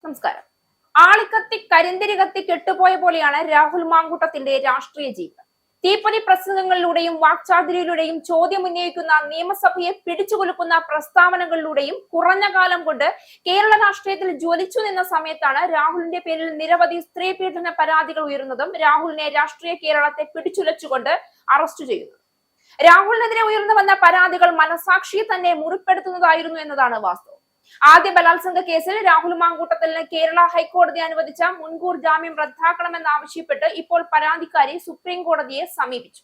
നമസ്കാരം. ആളിക്കത്തി കരിന്തിരി കത്തി കെട്ടുപോയ പോലെയാണ് രാഹുൽ മാങ്കൂട്ടത്തിന്റെ രാഷ്ട്രീയ ജീവിതം. തീപ്പൊരി പ്രസംഗങ്ങളിലൂടെയും വാക്ചാതുരിയിലൂടെയും ചോദ്യം ഉന്നയിക്കുന്ന, നിയമസഭയെ പിടിച്ചുകുലുക്കുന്ന പ്രസ്താവനകളിലൂടെയും കുറഞ്ഞ കാലം കൊണ്ട് കേരള രാഷ്ട്രീയത്തിൽ ജ്വലിച്ചു നിന്ന സമയത്താണ് രാഹുലിന്റെ പേരിൽ നിരവധി സ്ത്രീ പീഡന പരാതികൾ ഉയർന്നതും രാഹുലിനെ രാഷ്ട്രീയ കേരളത്തെ പിടിച്ചുലച്ചുകൊണ്ട് അറസ്റ്റ് ചെയ്യുന്നത്. രാഹുലിനെതിരെ ഉയർന്നു വന്ന പരാതികൾ മനസാക്ഷിയെ തന്നെ മുറിപ്പെടുത്തുന്നതായിരുന്നു എന്നതാണ് വാസ്തവം. ആദ്യ ബലാത്സംഗ കേസിൽ രാഹുൽ മാങ്കൂട്ടത്തിന് കേരള ഹൈക്കോടതി അനുവദിച്ച മുൻകൂർ ജാമ്യം റദ്ദാക്കണമെന്നാവശ്യപ്പെട്ട് ഇപ്പോൾ പരാതിക്കാരി സുപ്രീം കോടതിയെ സമീപിച്ചു.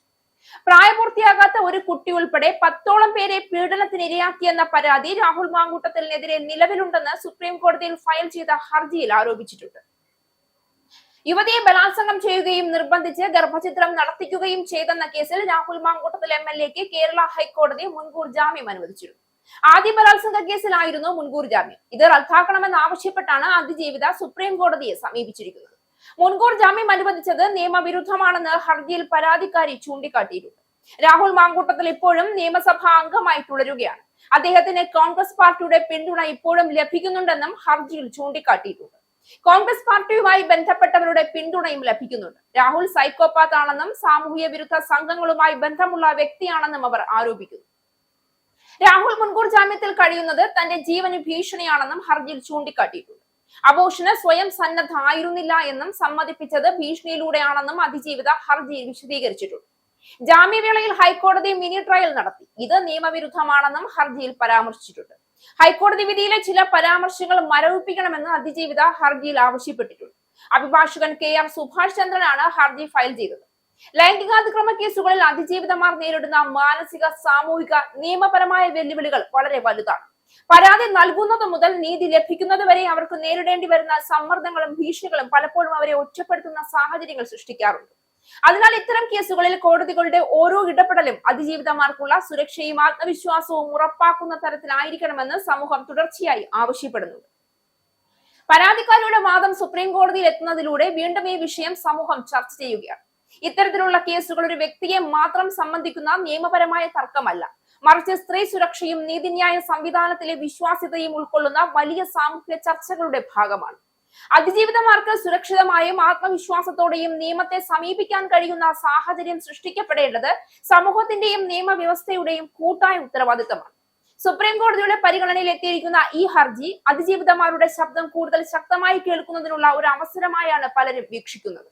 പ്രായപൂർത്തിയാകാത്ത ഒരു കുട്ടി ഉൾപ്പെടെ 10ഓളം പേരെ പീഡനത്തിനിരയാക്കിയെന്ന പരാതി രാഹുൽ മാങ്കൂട്ടത്തിനെതിരെ നിലവിലുണ്ടെന്ന് സുപ്രീം കോടതിയിൽ ഫയൽ ചെയ്ത ഹർജിയിൽ ആരോപിച്ചിട്ടുണ്ട്. യുവതിയെ ബലാത്സംഗം ചെയ്യുകയും നിർബന്ധിച്ച് ഗർഭചിത്രം നടത്തിക്കുകയും ചെയ്തെന്ന കേസിൽ രാഹുൽ മാങ്കൂട്ടത്തിൽ MLA-ക്ക് കേരള ഹൈക്കോടതി മുൻകൂർ ജാമ്യം അനുവദിച്ചിരുന്നു. ആദ്യ ബലാത്സംഗ കേസിലായിരുന്നു മുൻകൂർ ജാമ്യം. ഇത് റദ്ദാക്കണമെന്ന് ആവശ്യപ്പെട്ടാണ് അതിജീവിത സുപ്രീം കോടതിയെ സമീപിച്ചിരിക്കുന്നത്. മുൻകൂർ ജാമ്യം അനുവദിച്ചത് നിയമവിരുദ്ധമാണെന്ന് ഹർജിയിൽ പരാതിക്കാരി ചൂണ്ടിക്കാട്ടിയിട്ടുണ്ട്. രാഹുൽ മാങ്കൂട്ടത്തിൽ ഇപ്പോഴും നിയമസഭാ അംഗമായി തുടരുകയാണ്. അദ്ദേഹത്തിന് കോൺഗ്രസ് പാർട്ടിയുടെ പിന്തുണ ഇപ്പോഴും ലഭിക്കുന്നുണ്ടെന്നും ഹർജിയിൽ ചൂണ്ടിക്കാട്ടിയിട്ടുണ്ട്. കോൺഗ്രസ് പാർട്ടിയുമായി ബന്ധപ്പെട്ടവരുടെ പിന്തുണയും ലഭിക്കുന്നുണ്ട്. രാഹുൽ സൈക്കോപാത്ത് ആണെന്നും സാമൂഹ്യ വിരുദ്ധ സംഘങ്ങളുമായി ബന്ധമുള്ള വ്യക്തിയാണെന്നും അവർ ആരോപിക്കുന്നു. രാഹുൽ മുൻകൂർ ജാമ്യത്തിൽ കഴിയുന്നത് തന്റെ ജീവന് ഭീഷണിയാണെന്നും ഹർജിയിൽ ചൂണ്ടിക്കാട്ടിയിട്ടുണ്ട്. അബോർഷന് സ്വയം സന്നദ്ധമായിരുന്നില്ല എന്നും സമ്മതിപ്പിച്ചത് ഭീഷണിയിലൂടെയാണെന്നും അതിജീവിത ഹർജിയിൽ വിശദീകരിച്ചിട്ടുണ്ട്. ജാമ്യവേളയിൽ ഹൈക്കോടതി മിനി ട്രയൽ നടത്തി. ഇത് നിയമവിരുദ്ധമാണെന്നും ഹർജിയിൽ പരാമർശിച്ചിട്ടുണ്ട്. ഹൈക്കോടതി വിധിയിലെ ചില പരാമർശങ്ങൾ മരവിപ്പിക്കണമെന്ന് അതിജീവിത ഹർജിയിൽ ആവശ്യപ്പെട്ടിട്ടുണ്ട്. അഭിഭാഷകൻ KR സുഭാഷ് ചന്ദ്രനാണ് ഹർജി ഫയൽ ചെയ്തത്. ലൈംഗികാതിക്രമ കേസുകളിൽ അതിജീവിതമാർ നേരിടുന്ന മാനസിക, സാമൂഹിക, നിയമപരമായ വെല്ലുവിളികൾ വളരെ വലുതാണ്. പരാതി നൽകുന്നത് മുതൽ നീതി ലഭിക്കുന്നത് വരെ അവർക്ക് നേരിടേണ്ടി വരുന്ന സമ്മർദ്ദങ്ങളും ഭീഷണികളും പലപ്പോഴും അവരെ ഒറ്റപ്പെടുത്തുന്ന സാഹചര്യങ്ങൾ സൃഷ്ടിക്കാറുണ്ട്. അതിനാൽ ഇത്തരം കേസുകളിൽ കോടതികളുടെ ഓരോ ഇടപെടലും അതിജീവിതമാർക്കുള്ള സുരക്ഷയും ആത്മവിശ്വാസവും ഉറപ്പാക്കുന്ന തരത്തിലായിരിക്കണമെന്ന് സമൂഹം തുടർച്ചയായി ആവശ്യപ്പെടുന്നുണ്ട്. പരാതിക്കാരിയുടെ വാദം സുപ്രീം കോടതിയിൽ എത്തുന്നതിലൂടെ വീണ്ടും ഈ വിഷയം സമൂഹം ചർച്ച ചെയ്യുകയാണ്. ഇത്തരത്തിലുള്ള കേസുകൾ ഒരു വ്യക്തിയെ മാത്രം സംബന്ധിക്കുന്ന നിയമപരമായ തർക്കമല്ല, മറിച്ച് സ്ത്രീ സുരക്ഷയും നീതിന്യായ സംവിധാനത്തിലെ വിശ്വാസ്യതയും ഉൾക്കൊള്ളുന്ന വലിയ സാമൂഹ്യ ചർച്ചകളുടെ ഭാഗമാണ്. അതിജീവിതമാർക്ക് സുരക്ഷിതമായും ആത്മവിശ്വാസത്തോടെയും നിയമത്തെ സമീപിക്കാൻ കഴിയുന്ന സാഹചര്യം സൃഷ്ടിക്കപ്പെടേണ്ടത് സമൂഹത്തിന്റെയും നിയമവ്യവസ്ഥയുടെയും കൂട്ടായ ഉത്തരവാദിത്തമാണ്. സുപ്രീം കോടതിയുടെ പരിഗണനയിൽ എത്തിയിരിക്കുന്ന ഈ ഹർജി അതിജീവിതമാരുടെ ശബ്ദം കൂടുതൽ ശക്തമായി കേൾക്കുന്നതിനുള്ള ഒരു അവസരമായാണ് പലരും വീക്ഷിക്കുന്നത്.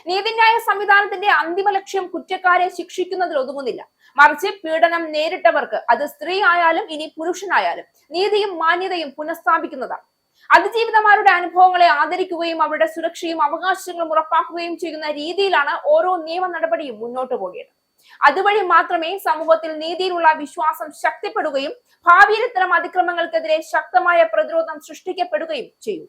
നീതിന്യായ സംവിധാനത്തിന്റെ അന്തിമ ലക്ഷ്യം കുറ്റക്കാരെ ശിക്ഷിക്കുന്നതിൽ ഒതുങ്ങുന്നില്ല, മറിച്ച് പീഡനം നേരിട്ടവർക്ക്, അത് സ്ത്രീ ആയാലും ഇനി പുരുഷനായാലും, നീതിയും മാന്യതയും പുനഃസ്ഥാപിക്കുന്നതാണ്. അതിജീവിതമാരുടെ അനുഭവങ്ങളെ ആദരിക്കുകയും അവരുടെ സുരക്ഷയും അവകാശങ്ങളും ഉറപ്പാക്കുകയും ചെയ്യുന്ന രീതിയിലാണ് ഓരോ നിയമ നടപടിയും മുന്നോട്ട് പോകേണ്ടത്. അതുവഴി മാത്രമേ സമൂഹത്തിൽ നീതിയിലുള്ള വിശ്വാസം ശക്തിപ്പെടുകയും ഭാവിയിൽ ഇത്തരം അതിക്രമങ്ങൾക്കെതിരെ ശക്തമായ പ്രതിരോധം സൃഷ്ടിക്കപ്പെടുകയും ചെയ്യൂ.